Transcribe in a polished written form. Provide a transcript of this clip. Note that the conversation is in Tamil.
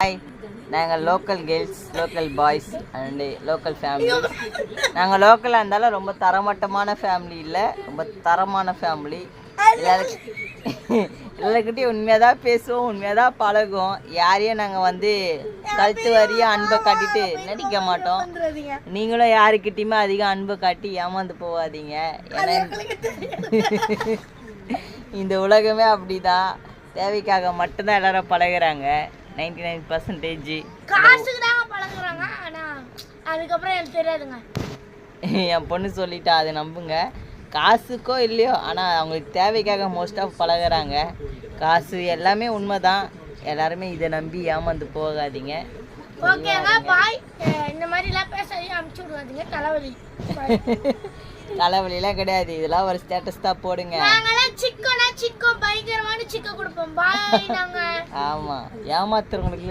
ஹாய், நாங்கள் local girls, local boys and local family. நாங்கள் லோக்கலாக இருந்தாலும் ரொம்ப தரமட்டமான ஃபேமிலி இல்லை, ரொம்ப தரமான ஃபேமிலி. எல்லாருக்கிட்டையும் உண்மையாக தான் பேசுவோம், உண்மையாக தான் பழகுவோம். யாரையும் நாங்கள் வந்து கழுத்து வரியாக அன்பை காட்டிட்டு நடிக்க மாட்டோம். நீங்களும் யாருக்கிட்டையுமே அதிகம் அன்பை காட்டி ஏமாந்து போகாதீங்க. ஏன்னா இந்த உலகமே அப்படிதான், தேவைக்காக மட்டும்தான் எல்லாரும் பழகுறாங்க. 99% காசுக்கு தாங்க பழகுறாங்க. ஆனால் அதுக்கப்புறம் எனக்கு தெரியாதுங்க. என் பொண்ணு சொல்லிட்டா, அதை நம்புங்க. காசுக்கோ இல்லையோ, ஆனால் அவங்களுக்கு தேவைக்காக மோஸ்ட்டாக பழகுறாங்க. காசு எல்லாமே உண்மைதான். எல்லாருமே இதை நம்பி ஏமாந்து போகாதீங்க. ஓகேங்க, பாய். இந்த மாதிரிலாம் பேச அனுப்பிச்சு விடுவாதீங்க, தலைவலி. தலைவலிலாம் கிடையாது, இதெல்லாம் ஒரு ஸ்டேட்டஸ் தான் போடுங்க. நாங்கெல்லாம் சிக்கோ பயங்கரமான சிக்கோ கொடுப்போம். பாய். நாங்கள் ஆமாம், ஏமாத்துறவங்களுக்கு